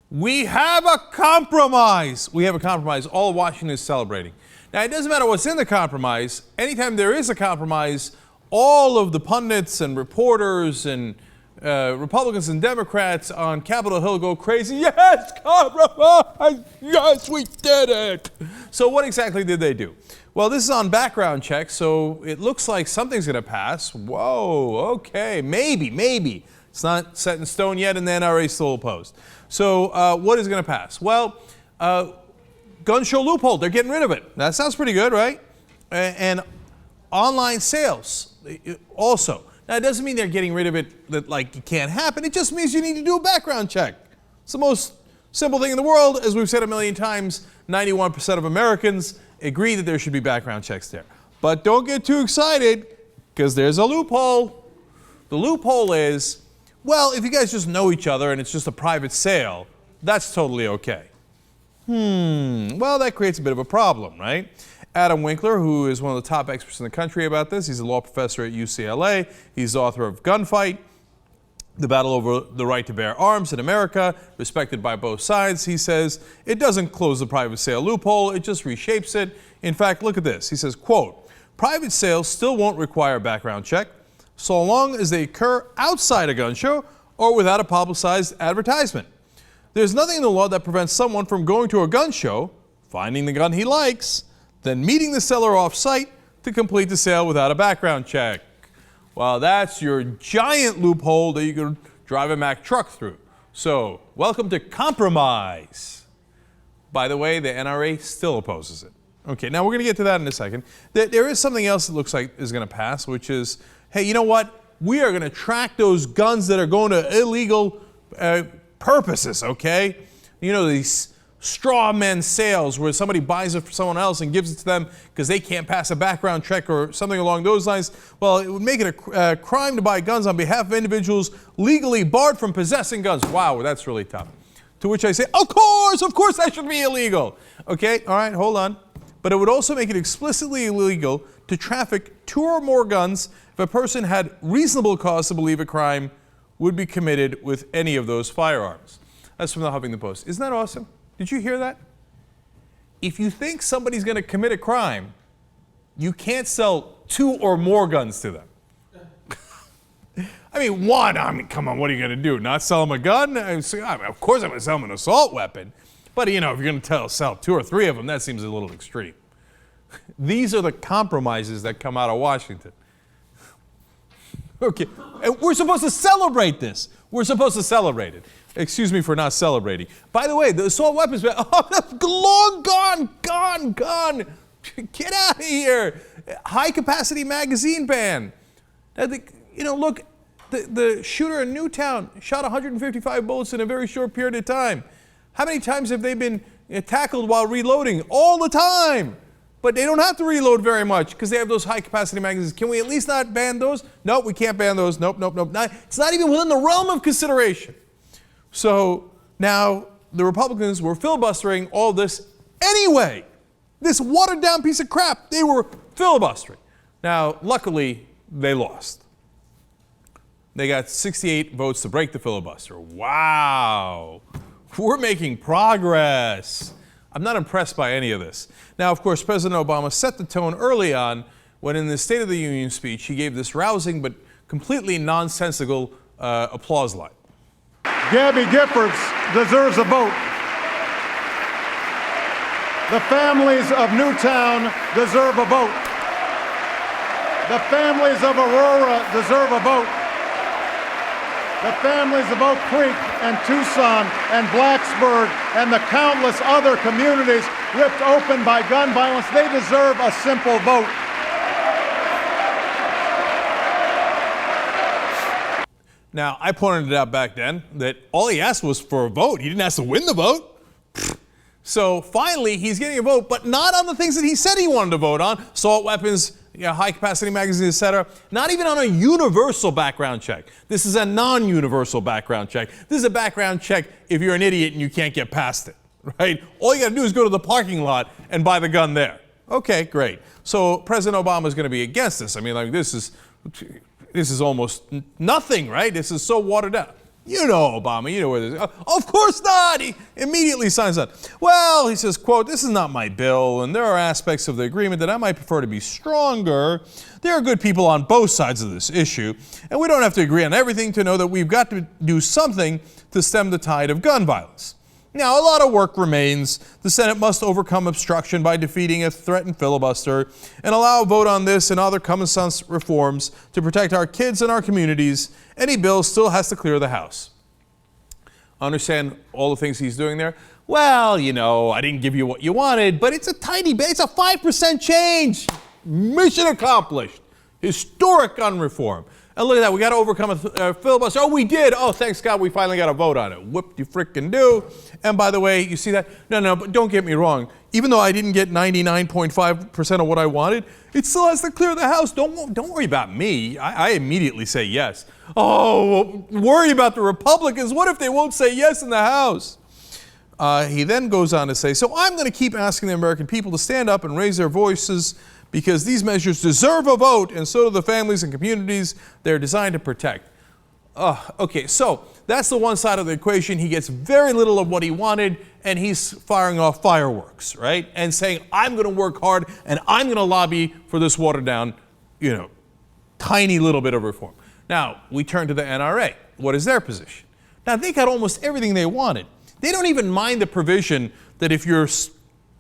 We have a compromise. We have a compromise. All of Washington is celebrating. Now, it doesn't matter what's in the compromise. Anytime there is a compromise, all of the pundits and reporters and Republicans and Democrats on Capitol Hill go crazy. Yes, compromise. Yes, we did it. So what exactly did they do? Well, this is on background check, so it looks like something's going to pass. Whoa, okay, maybe. It's not set in stone yet, and the NRA is still opposed. So what is going to pass? Well, gun show loophole, they're getting rid of it. That sounds pretty good, right? And online sales also. Now, it doesn't mean they're getting rid of it that, like, it can't happen. It just means you need to do a background check. It's the most simple thing in the world. As we've said a million times, 91% of Americans agree that there should be background checks there. But don't get too excited, because there's a loophole. The loophole is, well, if you guys just know each other and it's just a private sale, that's totally okay. Well, that creates a bit of a problem, right? Adam Winkler, who is one of the top experts in the country about this, he's a law professor at UCLA. He's the author of Gunfight, The Battle Over the Right to Bear Arms in America, respected by both sides. He says it doesn't close the private sale loophole, it just reshapes it. In fact, look at this. He says, quote, private sales still won't require a background check so long as they occur outside a gun show or without a publicized advertisement. There's nothing in the law that prevents someone from going to a gun show, finding the gun he likes, then meeting the seller off-site to complete the sale without a background check. Well, that's your giant loophole that you can drive a Mack truck through. So, welcome to compromise. By the way, the NRA still opposes it. Okay, now we're going to get to that in a second. There is something else that looks like is going to pass, which is, hey, you know what? We are going to track those guns that are going to illegal purposes, okay? You know, these straw man sales where somebody buys it for someone else and gives it to them because they can't pass a background check or something along those lines. Well, it would make it a crime to buy guns on behalf of individuals legally barred from possessing guns. Wow, that's really tough. To which I say, of course that should be illegal. Okay, all right, hold on. But it would also make it explicitly illegal to traffic 2 or more guns if a person had reasonable cause to believe a crime would be committed with any of those firearms. That's from the Huffington Post. Isn't that awesome? Did you hear that? If you think somebody's going to commit a crime, you can't sell 2 or more guns to them. I mean, one, come on, what are you going to do? Not sell them a gun? Of course I'm going to sell them an assault weapon. But, you know, if you're going to sell 2 or 3 of them, that seems a little extreme. These are the compromises that come out of Washington. Okay, and we're supposed to celebrate this. We're supposed to celebrate it. Excuse me for not celebrating. By the way, the assault weapons ban, long gone. Get out of here. High capacity magazine ban. You know, look, the shooter in Newtown shot 155 bullets in a very short period of time. How many times have they been tackled while reloading? All the time. But they don't have to reload very much because they have those high-capacity magazines. Can we at least not ban those? Nope, we can't ban those. Nope. It's not even within the realm of consideration. So now the Republicans were filibustering all this anyway. This watered-down piece of crap, they were filibustering. Now, luckily, they lost. They got 68 votes to break the filibuster. Wow. We're making progress. I'm not impressed by any of this. Now, of course, President Obama set the tone early on when in the State of the Union speech he gave this rousing but completely nonsensical applause line. Gabby Giffords deserves a vote. The families of Newtown deserve a vote. The families of Aurora deserve a vote. The families of Oak Creek and Tucson and Blacksburg and the countless other communities ripped open by gun violence, they deserve a simple vote. Now, I pointed it out back then that all he asked was for a vote. He didn't ask to win the vote. So finally, he's getting a vote, but not on the things that he said he wanted to vote on. Assault weapons, high-capacity magazines, etc. Not even on a universal background check. This is a non-universal background check. This is a background check if you're an idiot and you can't get past it, right? All you got to do is go to the parking lot and buy the gun there. Okay, great. So President Obama is going to be against this. I mean, like, this is almost nothing, right? This is so watered down. You know Obama, you know where this is. Of course not! He immediately signs on. Well, he says, quote, this is not my bill, and there are aspects of the agreement that I might prefer to be stronger. There are good people on both sides of this issue, and we don't have to agree on everything to know that we've got to do something to stem the tide of gun violence. Now, a lot of work remains. The Senate must overcome obstruction by defeating a threatened filibuster and allow a vote on this and other common sense reforms to protect our kids and our communities. Any bill still has to clear the House. Understand all the things he's doing there? Well, you know, I didn't give you what you wanted, but it's a tiny bit. It's a 5% change. Mission accomplished. Historic gun reform. And look at that, we got to overcome a filibuster. Oh, we did. Oh, thanks God, we finally got a vote on it. Whoop, you frickin' do. And by the way, you see that? No, but don't get me wrong. Even though I didn't get 99.5% of what I wanted, it still has to clear the House. Don't worry about me. I immediately say yes. Oh, worry about the Republicans. What if they won't say yes in the House? He then goes on to say, so I'm going to keep asking the American people to stand up and raise their voices because these measures deserve a vote, and so do the families and communities they're designed to protect. Okay, so that's the one side of the equation. He gets very little of what he wanted, and he's firing off fireworks, right? And saying, I'm going to work hard, and I'm going to lobby for this watered down, tiny little bit of reform. Now, we turn to the NRA. What is their position? Now, they got almost everything they wanted. They don't even mind the provision that if you're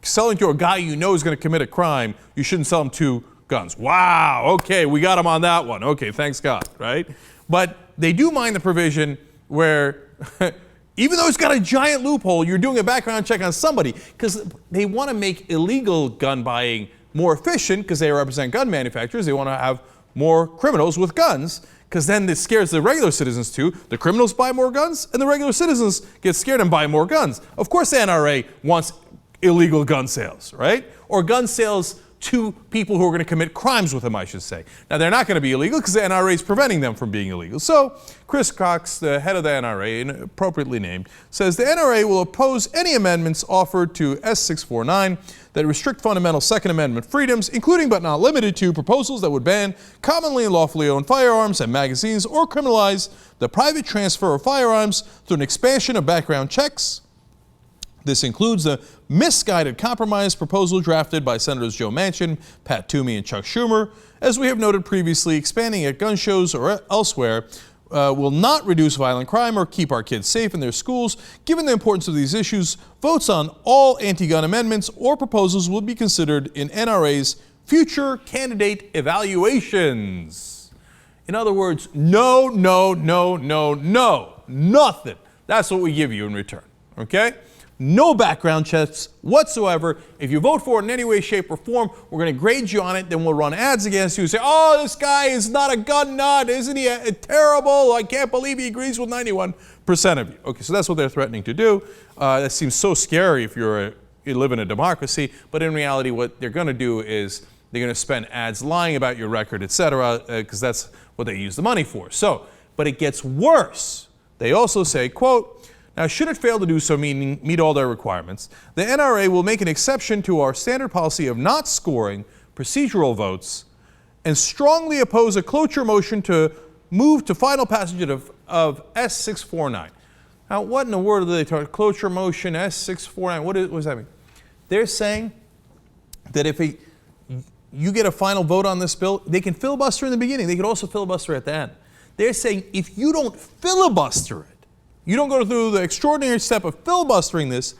selling to a guy you know is going to commit a crime, you shouldn't sell him 2 guns. Wow, okay, we got him on that one. Okay, thanks God, right? But they do mind the provision where, even though it's got a giant loophole, you're doing a background check on somebody because they want to make illegal gun buying more efficient because they represent gun manufacturers. They want to have more criminals with guns because then it scares the regular citizens too. The criminals buy more guns and the regular citizens get scared and buy more guns. Of course the NRA wants illegal gun sales, right? Or gun sales to people who are going to commit crimes with them, I should say. Now, they're not going to be illegal because the NRA is preventing them from being illegal. So, Chris Cox, the head of the NRA, and appropriately named, says the NRA will oppose any amendments offered to S649 that restrict fundamental Second Amendment freedoms, including but not limited to proposals that would ban commonly and lawfully owned firearms and magazines or criminalize the private transfer of firearms through an expansion of background checks. This includes the misguided compromise proposal drafted by Senators Joe Manchin, Pat Toomey, and Chuck Schumer. As we have noted previously, expanding at gun shows or elsewhere will not reduce violent crime or keep our kids safe in their schools. Given the importance of these issues, votes on all anti-gun amendments or proposals will be considered in NRA's future candidate evaluations. In other words, no, nothing. That's what we give you in return, okay? No background checks whatsoever. If you vote for it in any way, shape, or form, we're going to grade you on it. Then we'll run ads against you and say, oh, this guy is not a gun nut. Isn't he terrible? I can't believe he agrees with 91% of you. Okay, so that's what they're threatening to do. That seems so scary if you live in a democracy. But in reality, what they're going to do is they're going to spend ads lying about your record, et cetera, because that's what they use the money for. So, but it gets worse. They also say, quote, now, should it fail to do so, meaning meet all their requirements, the NRA will make an exception to our standard policy of not scoring procedural votes and strongly oppose a cloture motion to move to final passage of S649. Now, what in the world are they talking? Cloture motion, S649, what does that mean? They're saying that if you get a final vote on this bill, they can filibuster in the beginning. They can also filibuster at the end. They're saying if you don't filibuster it, you don't go through the extraordinary step of filibustering this,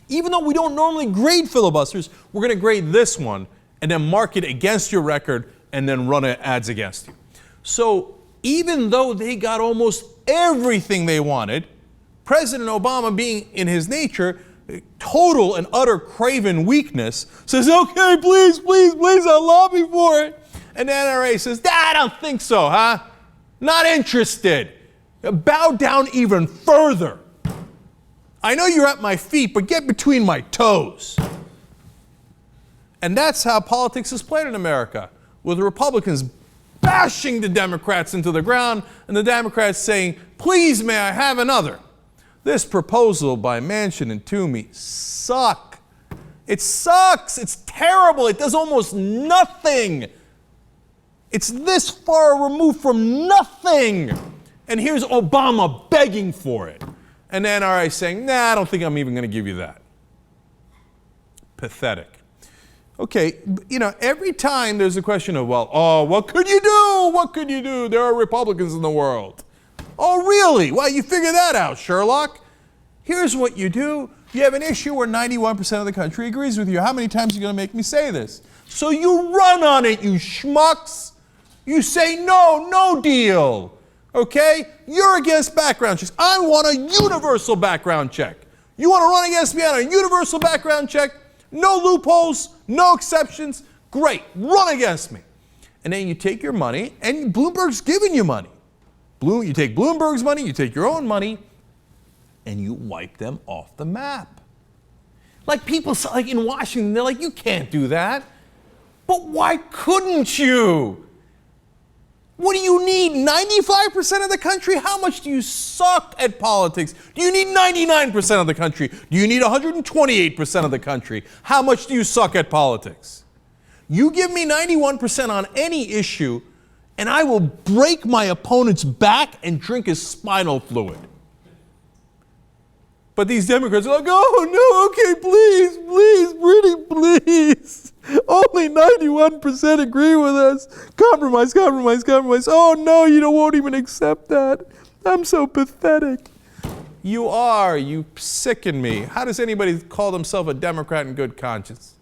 even though we don't normally grade filibusters, we're going to grade this one and then mark it against your record and then run ads against you. So even though they got almost everything they wanted, President Obama, being in his nature, total and utter craven weakness, says, okay, please, I'll lobby for it. And the NRA says, I don't think so, huh? Not interested. Bow down even further. I know you're at my feet, but get between my toes. And that's how politics is played in America, with the Republicans bashing the Democrats into the ground and the Democrats saying, please, may I have another? This proposal by Manchin and Toomey suck. It sucks. It's terrible. It does almost nothing. It's this far removed from nothing. And here's Obama begging for it. And the NRA saying, nah, I don't think I'm even going to give you that. Pathetic. Okay, you know, every time there's a question of, well, oh, what could you do? What could you do? There are Republicans in the world. Oh, really? Well, you figure that out, Sherlock. Here's what you do. You have an issue where 91% of the country agrees with you. How many times are you going to make me say this? So you run on it, you schmucks. You say, no, no deal. Okay? You're against background checks. I want a universal background check. You want to run against me on a universal background check? No loopholes, no exceptions. Great, run against me. And then you take your money, and Bloomberg's giving you money. You take Bloomberg's money, you take your own money, and you wipe them off the map. Like people, like in Washington, they're like, you can't do that. But why couldn't you? What do you need? 95% of the country? How much do you suck at politics? Do you need 99% of the country? Do you need 128% of the country? How much do you suck at politics? You give me 91% on any issue, and I will break my opponent's back and drink his spinal fluid. But these Democrats are like, oh, no, okay, please, please, pretty please. Only 91% agree with us. Compromise, compromise, compromise. Oh, no, you won't even accept that. I'm so pathetic. You sicken me. How does anybody call themselves a Democrat in good conscience?